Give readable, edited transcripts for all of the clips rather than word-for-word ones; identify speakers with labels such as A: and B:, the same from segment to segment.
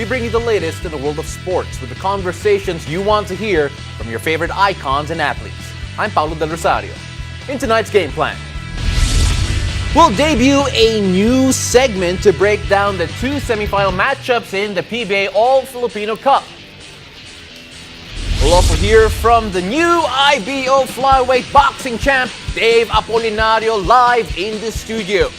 A: bring you the latest in the world of sports with the conversations you want to hear from your favorite icons and athletes. I'm Paulo Del Rosario. In tonight's game plan, we'll debut a new segment to break down the two semifinal matchups in the PBA All-Filipino Cup. We'll also hear from the new IBO Flyweight boxing champ, Dave Apolinario, live in the studio.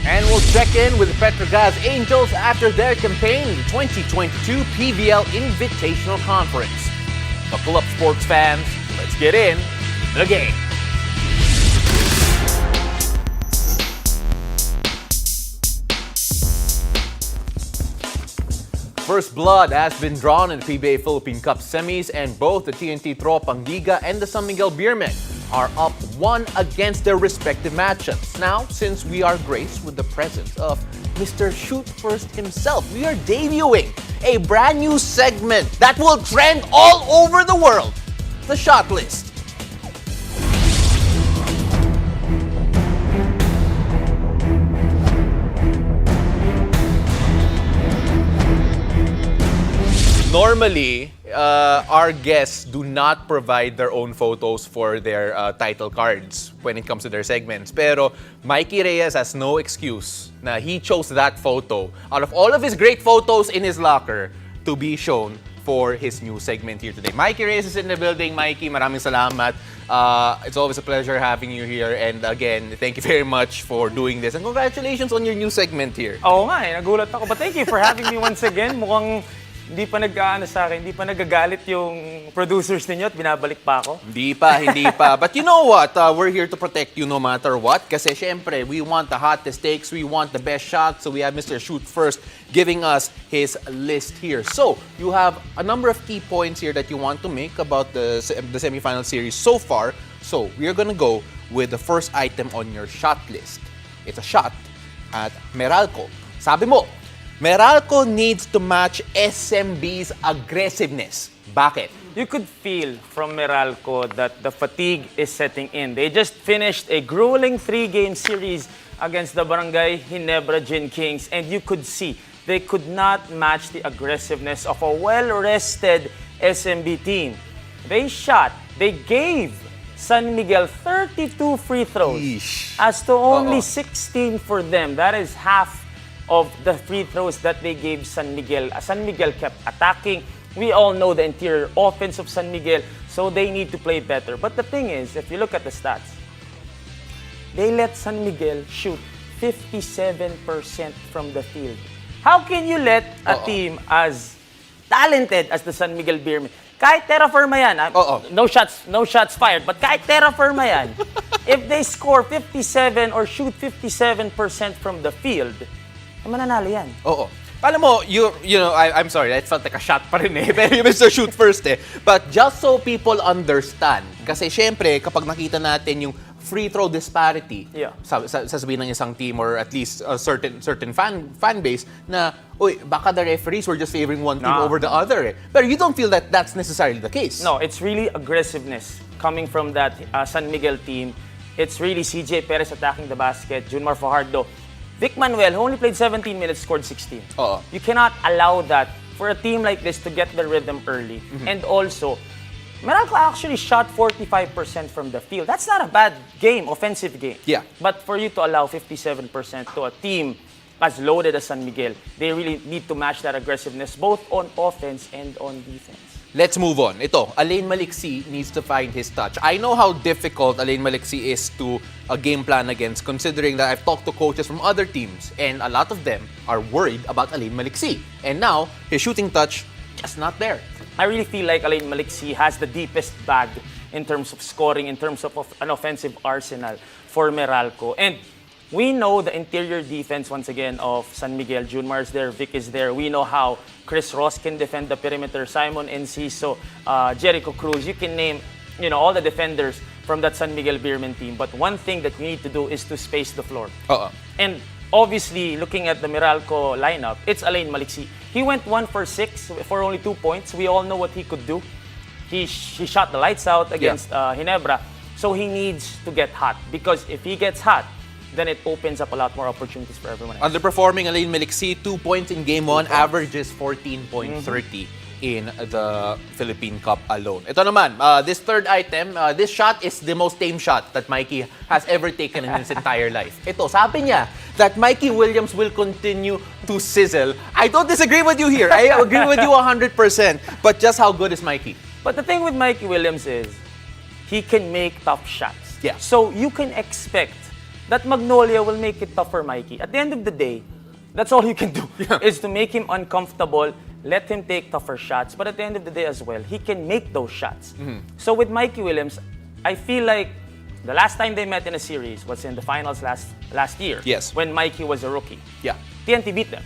A: And we'll check in with the Petro Gazz Angels after their campaign in the 2022 PBL Invitational Conference. Buckle up, sports fans. Let's get in the game. First blood has been drawn in the PBA Philippine Cup semis, and both the TNT Tropang Liga and the San Miguel Beermen are up 1 against their respective matchups. Now, since we are graced with the presence of Mr. Shoot First himself, we are debuting a brand new segment that will trend all over the world, the Shot List. Normally, our guests do not provide their own photos for their title cards when it comes to their segments. Pero Mikey Reyes has no excuse na he chose that photo out of all of his great photos in his locker to be shown for his new segment here today. Mikey Reyes is in the building. Mikey, maraming salamat. It's always a pleasure having you here. And again, thank you very much for doing this. And congratulations on your new segment here.
B: Oo nga nagulat ako. But thank you for having me once again. Mukhang hindi pa sa akin, hindi pa nagagalit yung producers ninyo at binabalik pa ako.
A: Hindi pa. But you know what? We're here to protect you no matter what. Kasi syempre, we want the hottest takes, we want the best shots. So we have Mr. Shoot First giving us his list here. So you have a number of key points here that you want to make about the semifinal series so far. So we are gonna go with the first item on your shot list. It's a shot at Meralco. Sabi mo, Meralco needs to match SMB's aggressiveness. Bakit?
B: You could feel from Meralco that the fatigue is setting in. They just finished a grueling 3-game series against the Barangay Ginebra Gin Kings, and you could see they could not match the aggressiveness of a well-rested SMB team. They gave San Miguel 32 free throws as to only 16 for them. That is half of the free throws that they gave San Miguel. San Miguel kept attacking. We all know the interior offense of San Miguel, so they need to play better. But the thing is, if you look at the stats, they let San Miguel shoot 57% from the field. How can you let a team as talented as the San Miguel Beermen, kahit terra firma yan, no shots fired, but kahit terra firma yan, if they score 57 or shoot 57% from the field, mananalo yan.
A: Oo. Alam mo, you know, I'm sorry, that felt like a shot pa rin eh. Pero you Mr. Shoot First eh. But just so people understand, kasi syempre, kapag nakita natin yung free throw disparity sasabihin ng isang team or at least a certain fan base na, uy, baka the referees were just favoring one team over the other eh. But you don't feel that that's necessarily the case.
B: No, it's really aggressiveness coming from that San Miguel team. It's really CJ Perez attacking the basket, Junmar Fajardo. Vic Manuel, who only played 17 minutes, scored 16. You cannot allow that for a team like this to get the rhythm early. And also, Meralco actually shot 45% from the field. That's not a bad game, offensive game.
A: Yeah.
B: But for you to allow 57% to a team as loaded as San Miguel, they really need to match that aggressiveness both on offense and on defense.
A: Let's move on. Ito, Alain Maliksi needs to find his touch. I know how difficult Alain Maliksi is to game plan against, considering that I've talked to coaches from other teams, and a lot of them are worried about Alain Maliksi. And now, his shooting touch, just not there.
B: I really feel like Alain Maliksi has the deepest bag in terms of scoring, in terms of an offensive arsenal for Meralco. And we know the interior defense, once again, of San Miguel. Junmar is there, Vic is there. We know how Chris Ross can defend the perimeter, Simon Enciso, Jericho Cruz. You can name, all the defenders from that San Miguel Beermen team. But one thing that we need to do is to space the floor. And obviously, looking at the Meralco lineup, it's Alain Maliksi. He went 1 for 6 for only 2 points. We all know what he could do. He shot the lights out against Ginebra. So he needs to get hot, because if he gets hot, then it opens up a lot more opportunities for everyone else.
A: Underperforming Alain Melixi, 2 points in Game 1, averages 14.30 in the Philippine Cup alone. Ito naman, this third item, this shot is the most tame shot that Mikey has ever taken in his entire life. Ito, sabi niya that Mikey Williams will continue to sizzle. I don't disagree with you here. I agree with you 100%. But just how good is Mikey?
B: But the thing with Mikey Williams is, he can make tough shots.
A: Yeah.
B: So you can expect that Magnolia will make it tough for Mikey. At the end of the day, that's all you can do, is to make him uncomfortable, let him take tougher shots. But at the end of the day as well, he can make those shots. So with Mikey Williams, I feel like the last time they met in a series was in the finals last year.
A: Yes.
B: When Mikey was a rookie.
A: Yeah.
B: TNT beat them.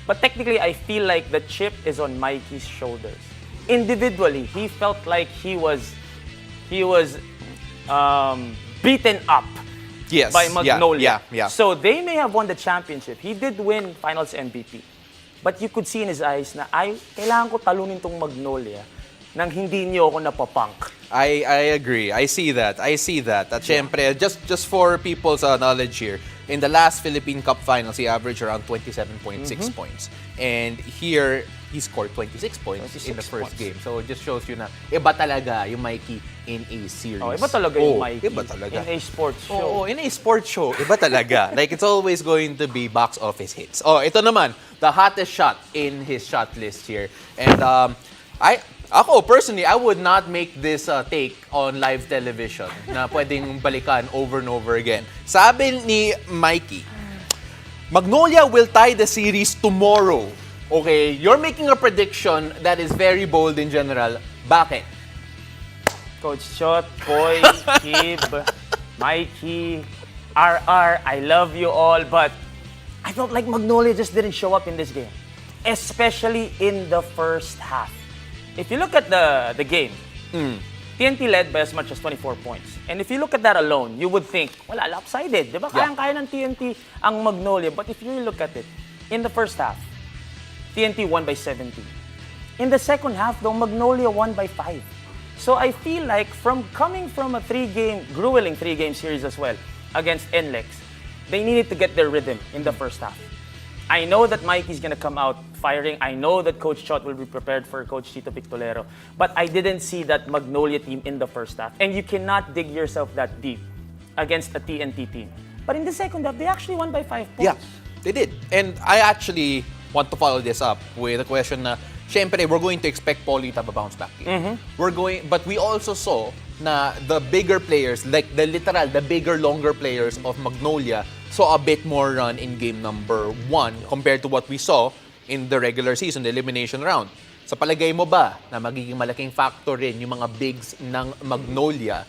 B: But technically, I feel like the chip is on Mikey's shoulders. Individually, he felt like he was beaten up
A: Yes.
B: by Magnolia.
A: Yeah.
B: So they may have won the championship. He did win Finals MVP. But you could see in his eyes na, kailangan ko talunin tong Magnolia nang hindi niyo ako napapunk.
A: I agree. I see that. At syempre, just for people's knowledge here, in the last Philippine Cup Finals, he averaged around 27.6 points. And here, he scored 26 points in the first game. So it just shows you na iba talaga yung Mikey in a series.
B: Oh, iba talaga yung Mikey.
A: Iba talaga.
B: In a sports show.
A: Oh, in a sports show, iba talaga. Like, it's always going to be box office hits. Oh, ito naman, the hottest shot in his shot list here. And ako, personally, I would not make this take on live television na pwedeng balikan over and over again. Sabi ni Mikey, Magnolia will tie the series tomorrow. Okay, you're making a prediction that is very bold in general. Bakit?
B: Coach Chot, Boy, Kib, Mikey, RR, I love you all, but I felt like Magnolia just didn't show up in this game. Especially in the first half. If you look at the game, TNT led by as much as 24 points. And if you look at that alone, you would think, wala, lopsided. Di ba? Kayang-kaya ng TNT ang Magnolia. But if you look at it, in the first half, TNT won by 17. In the second half, though, Magnolia won by 5. So I feel like coming from a grueling three-game series as well against NLEX, they needed to get their rhythm in the first half. I know that Mikey's gonna come out firing. I know that Coach Chot will be prepared for Coach Tito Victolero. But I didn't see that Magnolia team in the first half. And you cannot dig yourself that deep against a TNT team. But in the second half, they actually won by 5 points.
A: Yeah, they did. And I actually want to follow this up with a question na, syempre, we're going to expect Paulie to have a bounce back game. But we also saw na the bigger players, like the bigger, longer players of Magnolia, saw a bit more run in game number 1 compared to what we saw in the regular season, the elimination round. Sa palagay mo ba na magiging malaking factor rin yung mga bigs ng Magnolia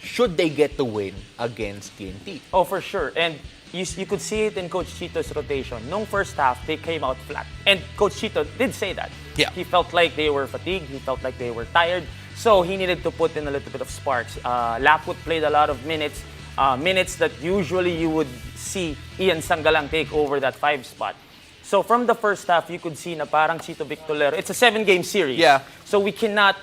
A: should they get the win against TNT?
B: Oh, for sure. And you could see it in Coach Chito's rotation. Nung first half, they came out flat. And Coach Chito did say that.
A: Yeah.
B: He felt like they were fatigued. He felt like they were tired. So he needed to put in a little bit of sparks. Laput played a lot of minutes. Minutes that usually you would see Ian Sangalang take over that 5 spot. So from the first half, you could see na parang Tito Victolero. It's a 7-game series.
A: Yeah.
B: So we cannot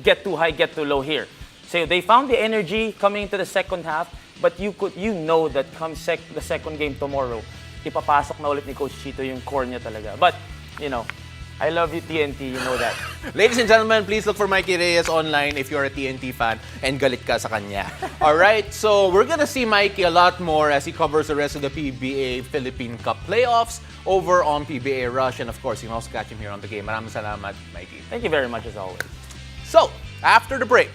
B: get too high, get too low here. So they found the energy coming into the second half, but you know that come the second game tomorrow, ipapasok na ulit ni Coach Chito yung core niya talaga. But, I love you, TNT. You know that.
A: Ladies and gentlemen, please look for Mikey Reyes online if you're a TNT fan and galit ka sa kanya. All right, so we're gonna see Mikey a lot more as he covers the rest of the PBA Philippine Cup playoffs over on PBA Rush. And of course, you can also catch him here on the game. Maraming salamat, Mikey.
B: Thank you very much as always.
A: So, after the break,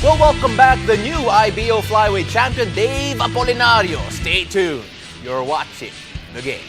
A: we'll welcome back the new IBO Flyweight champion, Dave Apolinario. Stay tuned. You're watching the game.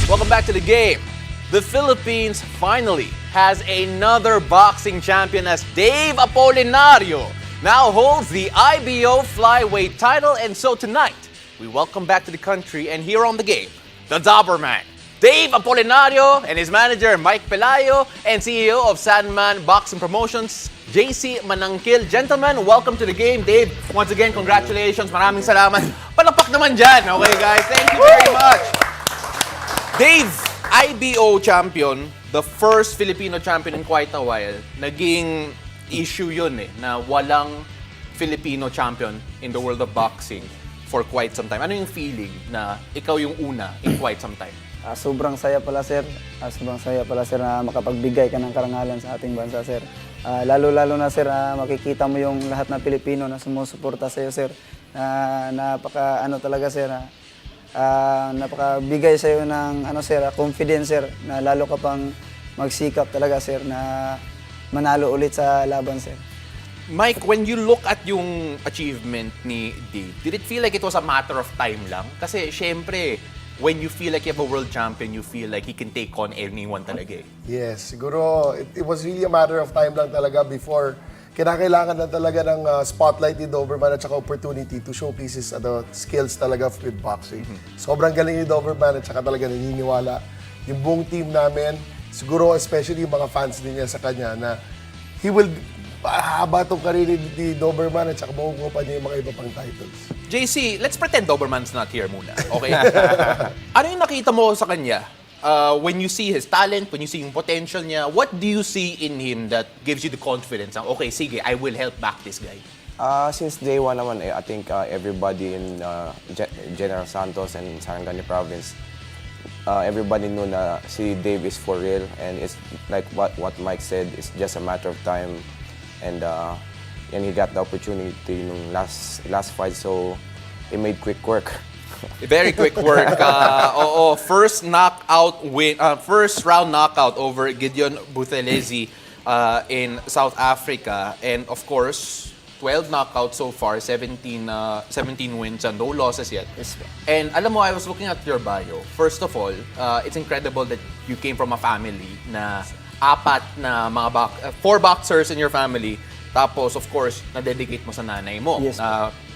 A: Welcome back to the game. The Philippines finally has another boxing champion as Dave Apolinario now holds the IBO Flyweight title. And so tonight, we welcome back to the country and here on the game, the Doberman, Dave Apolinario, and his manager, Mike Pelayo, and CEO of Sandman Boxing Promotions, JC Manangkil. Gentlemen, welcome to the game. Dave, once again, congratulations. Maraming salamat. Palakpak naman dyan. Okay, guys. Thank you very much. Dave, IBO champion, the first Filipino champion in quite a while. Naging issue yun na walang Filipino champion in the world of boxing for quite some time. Ano yung feeling na ikaw yung una in quite some time?
C: Sobrang saya pala sir. Sobrang saya pala sir na makapagbigay ka ng karangalan sa ating bansa sir. Lalo-lalo na sir, makikita mo yung lahat ng Pilipino na sumusuporta sa iyo sir. Talaga sir, napakabigay sa iyo ng sir, confidence sir na lalo ka pang magsikap talaga sir na manalo ulit sa laban sir.
A: Mike, when you look at yung achievement ni Dave, did it feel like it was a matter of time lang? Kasi syempre, when you feel like you have a world champion, you feel like he can take on anyone talaga eh.
D: Yes, siguro it was really a matter of time lang talaga before kinakailangan na talaga ng spotlight ni Doberman at saka opportunity to showcase his skills talaga with boxing. Sobrang galing ni Doberman at saka talaga naniniwala yung buong team namin, siguro especially yung mga fans din niya sa kanya na he will haba itong karir ni Doberman at saka makukuha pa niya yung mga iba pang titles.
A: JC, let's pretend Doberman's not here muna, okay? Ano yung nakita mo sa kanya? When you see his talent, when you see yung potential niya, what do you see in him that gives you the confidence? Okay, sige, I will help back this guy.
E: Since day one naman, I think everybody in General Santos and Sarangani province, everybody knew na si Dave is for real, and it's like what Mike said, it's just a matter of time. And he got the opportunity nung last fight, so he made quick work.
A: Very quick work. First round knockout over Gideon Buthelezi in South Africa, and of course 12 knockouts so far, 17 wins and no losses yet.
C: Yes,
A: and alam mo, I was looking at your bio. First of all, it's incredible that you came from a family na four boxers in your family. Tapos, of course, na-dedicate mo sa nanay mo.
C: Yes,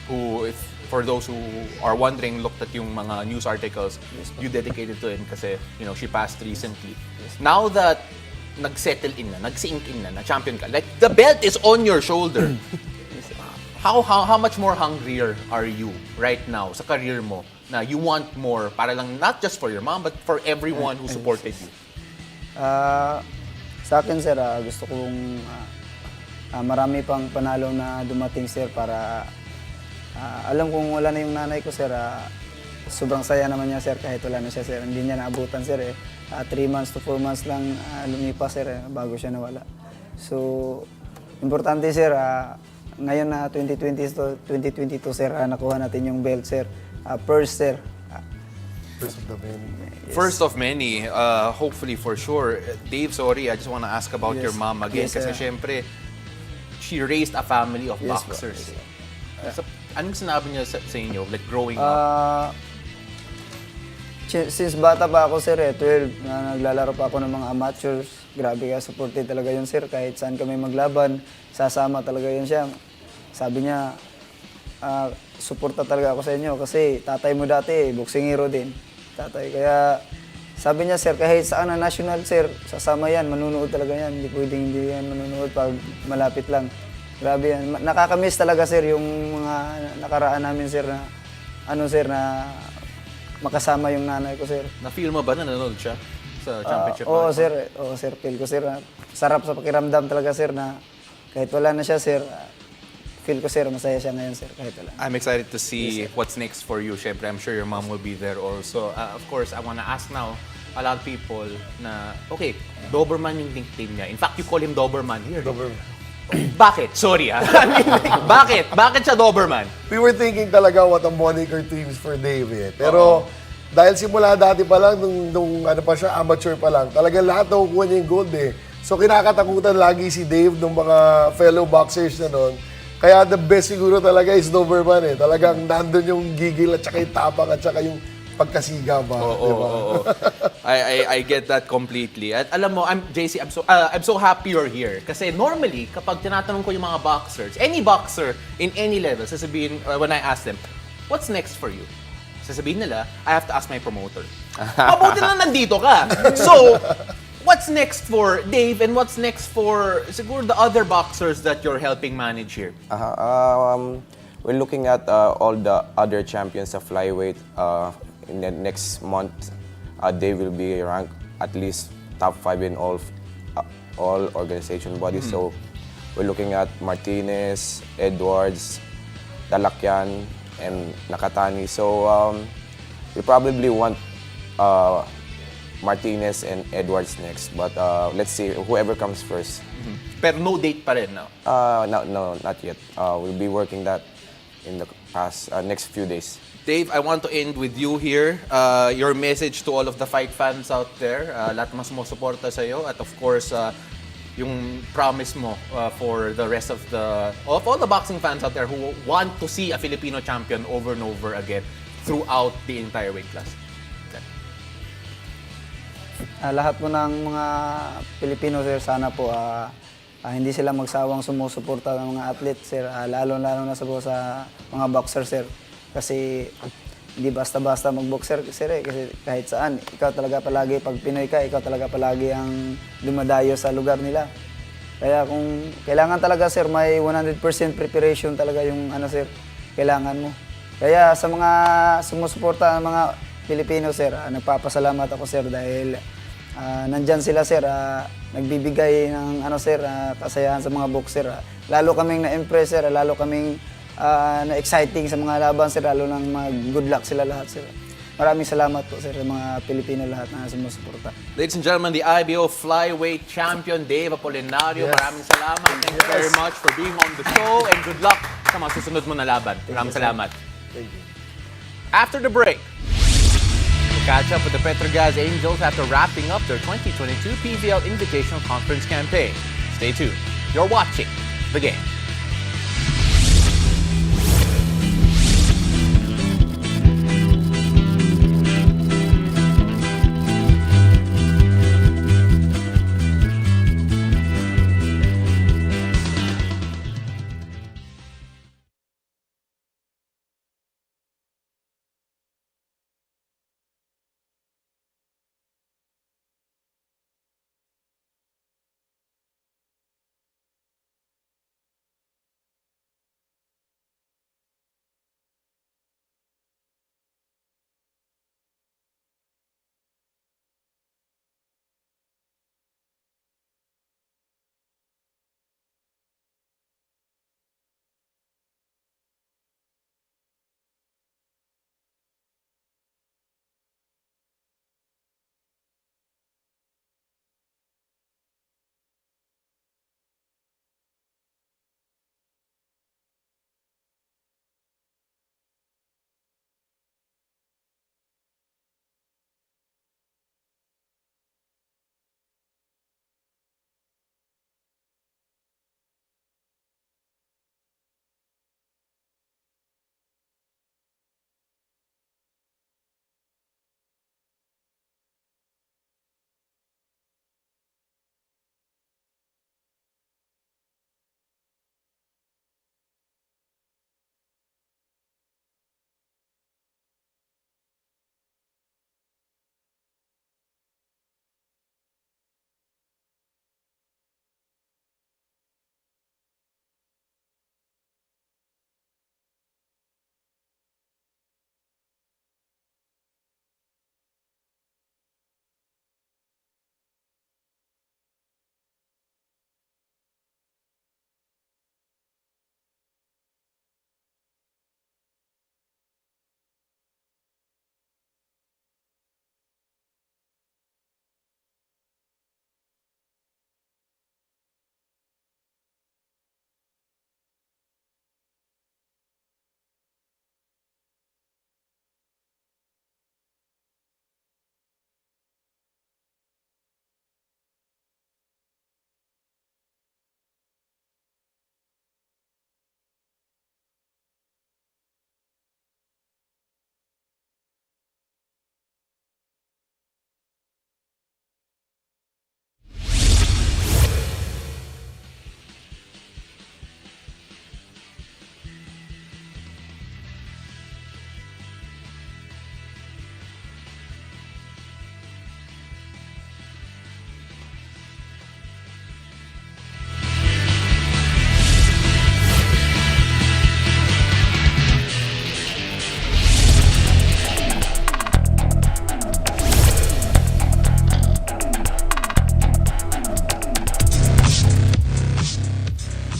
A: Who, for those who are wondering, looked at yung mga news articles, you dedicated to him kasi, she passed recently. Now that nag-settle in na, nag-sink in na champion ka, like, the belt is on your shoulder. How much more hungrier are you right now sa career mo na you want more para lang not just for your mom but for everyone who supported you?
C: Sa akin sir, gusto kong marami pang panalo na dumating sir para alam kong wala na yung nanay ko sir, sobrang saya naman niya sir kahit wala na siya sir. Hindi niya naabutan sir 3 months to 4 months lang lumipas sir bago siya nawala. So, importante sir, ngayon na 2022 sir, nakuha natin yung belt sir. First sir.
D: First of the many.
C: Yes.
A: First of many, hopefully for sure. Dave, sorry, I just want to ask about
C: Yes.
A: your mom again
C: Yes,
A: kasi syempre, she raised a family of
C: Yes,
A: boxers. Anong sinabi niya sa inyo, like growing up?
C: Since bata pa ako sir, 12, na naglalaro pa ako ng mga amateurs. Grabe ka, supported talaga yun sir. Kahit saan kami maglaban, sasama talaga yun siya. Sabi niya, suporta talaga ako sa inyo kasi tatay mo dati, boxing hero din. Tatay, kaya sabi niya sir, kahit saan na national sir, sasama yan, manunood talaga yan. Hindi pwedeng hindi yan manunood pag malapit lang. Grabe yan. Nakakamiss talaga sir yung mga nakaraan namin sir na na makasama yung nanay ko sir.
A: Na-feel mo ba na nanonood siya sa championship?
C: Oo sir, feel ko sir. Sarap sa pakiramdam talaga sir na kahit wala na siya sir, feel ko sir, masaya siya ngayon sir, kahit wala.
A: I'm excited to see what's next for you. Syempre, I'm sure your mom will be there also. Of course, I want to ask now, a lot of people na, okay, Doberman yung nickname niya. In fact, you call him Doberman here.
D: Doberman.
A: Bakit? Sorry I mean, bakit? Bakit siya Doberman?
D: We were thinking talaga what a moniker to use for Dave Pero dahil simula dati pa lang, nung pa siya, amateur pa lang, talaga lahat nakukuha niya yung gold So kinakatakutan lagi si Dave ng mga fellow boxers na noon. Kaya the best siguro talaga is Doberman Talagang nandun yung gigil at saka yung tapang at saka yung pagkasiga ba?
A: Oo,
D: di ba?
A: oo. I get that completely. At alam mo, JC, I'm so happy you're here. Kasi normally, kapag tinatanong ko yung mga boxers, any boxer in any level, sasabihin, when I ask them, what's next for you? Sasabihin nila, I have to ask my promoter. Mabuti na nandito ka. So, what's next for Dave and what's next for siguro the other boxers that you're helping manage here?
E: We're looking at all the other champions of flyweight. In the next month, they will be ranked at least top 5 in all organization bodies. So we're looking at Martinez, Edwards, Dalakyan, and Nakatani. So we probably want Martinez and Edwards next. But let's see, whoever comes first.
A: Pero no date pa rin, no?
E: No, not yet. We'll be working that in the past next few days.
A: Dave, I want to end with you here. Your message to all of the fight fans out there. Lahat mas sumusuporta sa'yo. At of course, yung promise mo for the rest of all the boxing fans out there who want to see a Filipino champion over and over again throughout the entire weight class. Okay.
C: Lahat po ng mga Pilipino, sir, sana po hindi sila magsawang sumusuporta ng mga athlete, sir. Lalo-lalo na sa mga boxer, sir. Kasi hindi basta-basta mag-boxer, sir, kasi kahit saan, ikaw talaga palagi, pag Pinoy ka, ikaw talaga palagi ang dumadayo sa lugar nila. Kaya kung kailangan talaga, sir, may 100% preparation talaga yung sir, kailangan mo. Kaya sa mga sumusuporta ng mga Pilipino, sir, nagpapasalamat ako, sir, dahil nandyan sila, sir, nagbibigay ng sir, kasayahan sa mga boxer. Lalo kaming na-impress, sir, lalo kaming na-exciting sa mga laban, sir, lalo nang good luck sila lahat, sir. Maraming salamat po, sir, sa mga Pilipino lahat na sumusuporta.
A: Ladies and gentlemen, the IBO Flyweight Champion, Dave Apolinario.
D: Yes.
A: Maraming salamat. Thank you very much for being on the show and good luck sa mga susunod mo na laban. Maraming salamat.
D: Thank you.
A: After the break, we'll catch up with the Petro Gazz Angels after wrapping up their 2022 PVL Invitational Conference campaign. Stay tuned. You're watching The Game.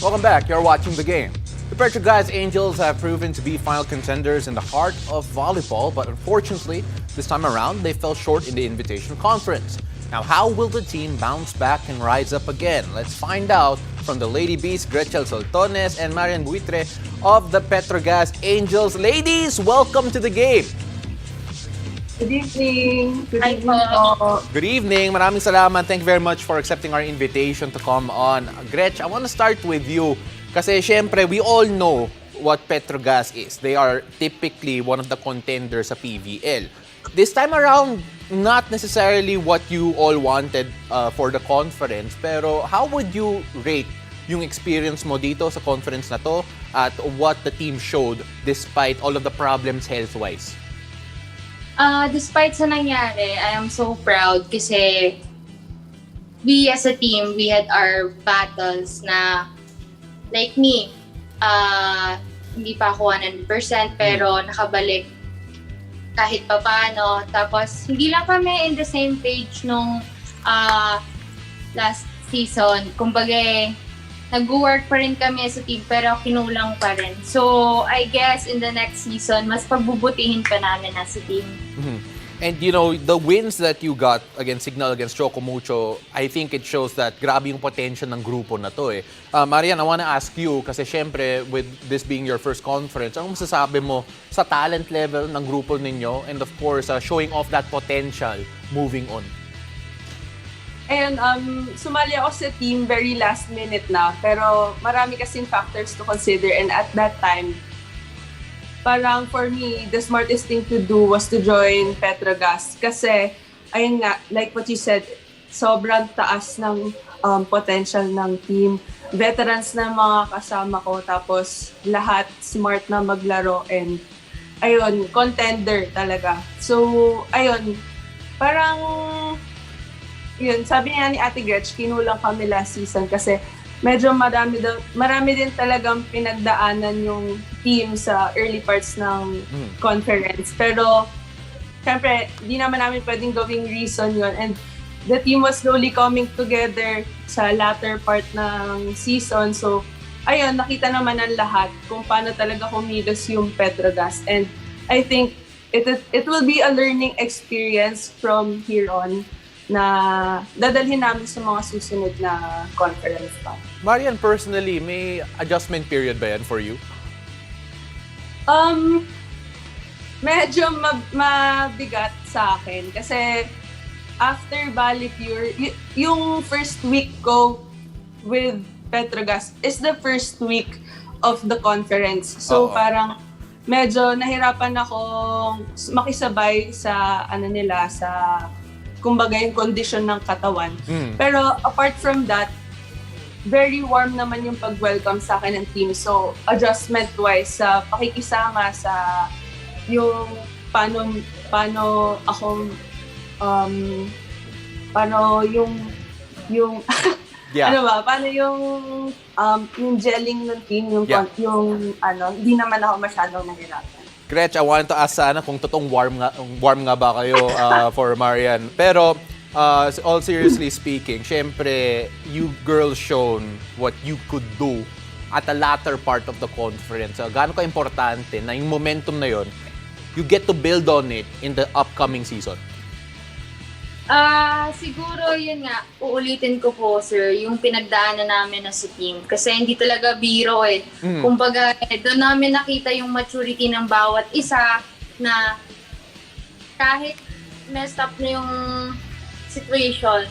A: Welcome back. You're watching the game. The Petro Gazz Angels have proven to be final contenders in the heart of volleyball, but unfortunately, this time around, they fell short in the Invitation Conference. Now, how will the team bounce back and rise up again? Let's find out from the Lady Bees, Grethcel Soltones and Marian Buitre of the Petro Gazz Angels. Ladies, welcome to the game.
F: Good evening. Good
G: Hi
F: evening po.
A: Good evening. Maraming salamat. Thank you very much for accepting our invitation to come on. Gretch, I want to start with you. Kasi syempre, we all know what Petro Gazz is. They are typically one of the contenders sa PVL. This time around, not necessarily what you all wanted for the conference, pero how would you rate yung experience mo dito sa conference na to at what the team showed despite all of the problems health-wise?
G: Despite sa nangyari, I am so proud kasi we as a team, we had our battles na like me, hindi pa ako 100% pero nakabalik kahit pa paano. Tapos hindi lang kami in the same page nung last season. Kumbaga, nag-work pa rin kami sa team pero kinulang pa rin. So, I guess in the next season, mas pagbubutihin pa namin as a team.
A: And you know, the wins that you got against Signal, against Chocomucho, I think it shows that grabe yung potential ng grupo na to eh. Marian, I wanna ask you, kasi syempre, with this being your first conference, anong masasabi mo sa talent level ng grupo ninyo and of course, showing off that potential moving on?
F: And sumali ako sa team very last minute na, pero marami kasing factors to consider, and at that time, parang for me, the smartest thing to do was to join Petro Gazz. Kasi, ayun nga, like what you said, sobrang taas ng potential ng team. Veterans na mga kasama ko, tapos lahat smart na maglaro, and ayun, contender talaga. So, ayun, parang yun, sabi niya ni Ate Gretch, kinulang kami last season kasi medyo marami din talagang pinagdaanan yung team sa early parts ng conference. Pero, syempre, di naman namin pwedeng gawing reason yun. And the team was slowly coming together sa latter part ng season. So, ayun, nakita naman ng lahat kung paano talaga kumilos yung Petro Gazz. And I think it will be a learning experience from here on na dadalhin namin sa mga susunod na conference pa.
A: Marian, personally, may adjustment period ba yan for you?
F: Medyo mabigat sa akin kasi after Bali Pure, yung first week ko with Petro Gazz is the first week of the conference. So parang medyo nahirapan akong makisabay sa sa kumbaga yung condition ng katawan. Pero apart from that, very warm naman yung pag-welcome sa akin ng team. So, adjustment-wise, sa pakikisama, sa yung paano akong, paano yung
A: Yeah.
F: paano yung gelling ng team, yung hindi naman ako masyadong nahirapan.
A: Gretch, I wanted to ask sana kung totoong warm nga ba kayo for Marian. Pero, all seriously speaking, syempre, you girls shown what you could do at the latter part of the conference. Gaano ka-importante na yung momentum na yon, you get to build on it in the upcoming season?
G: Siguro yun nga, uulitin ko po sir, yung pinagdaanan namin na sa team. Kasi hindi talaga biro eh. Kumbaga, doon namin nakita yung maturity ng bawat isa na kahit messed up na yung situation,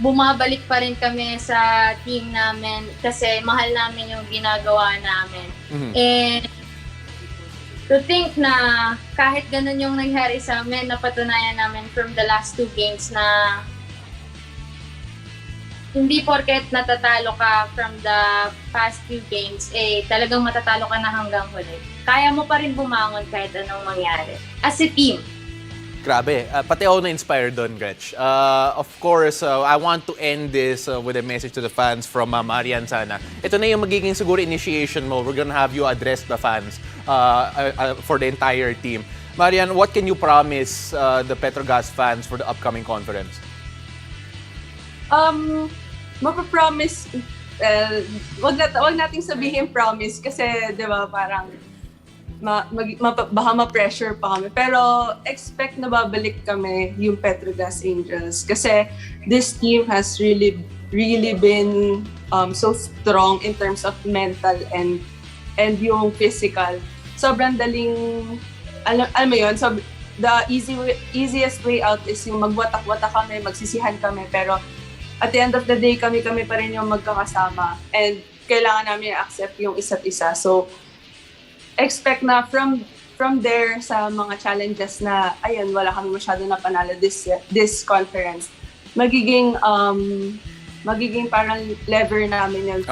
G: bumabalik pa rin kami sa team namin kasi mahal namin yung ginagawa namin. And to think na kahit ganun yung nangyari sa amin, napatunayan namin from the last 2 games na hindi porket natatalo ka from the past few games, talagang matatalo ka na hanggang huli. Kaya mo pa rin bumangon kahit anong mangyari. As a team.
A: Grabe. Pati ako na-inspired doon, Gretch. Of course, I want to end this with a message to the fans from Marian sana. Ito na yung magiging siguro initiation mo. We're gonna have you address the fans for the entire team. Marian, what can you promise the Petro Gazz fans for the upcoming conference?
F: Mapapromise wag nating sabihin promise kasi 'di ba parang baka ma-pressure pa kami. Pero expect na babalik kami yung Petro Gazz Angels kasi this team has really been so strong in terms of mental and yung physical. Sobrang daling alam mo yun, so the easiest way out is yung magwatak-watak kami, magsisihan kami, pero at the end of the day, kami pa rin yung magkakasama. And kailangan namin i-accept yung isa't isa. So, expect na from there sa mga challenges na, ayun, wala kami masyado na panalo this conference. Magiging parang lever namin yun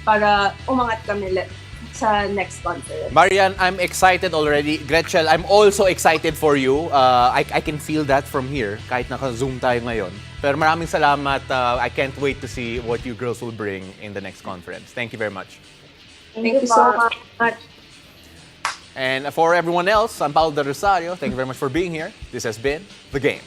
F: para umangat kami sa next conference.
A: Marian, I'm excited already. Grethcel, I'm also excited for you. I can feel that from here, kahit naka-Zoom tayo ngayon. Pero maraming salamat. I can't wait to see what you girls will bring in the next conference. Thank you very much.
F: Thank you so much.
A: And for everyone else, I'm Paul de Rosario. Thank you very much for being here. This has been The Game.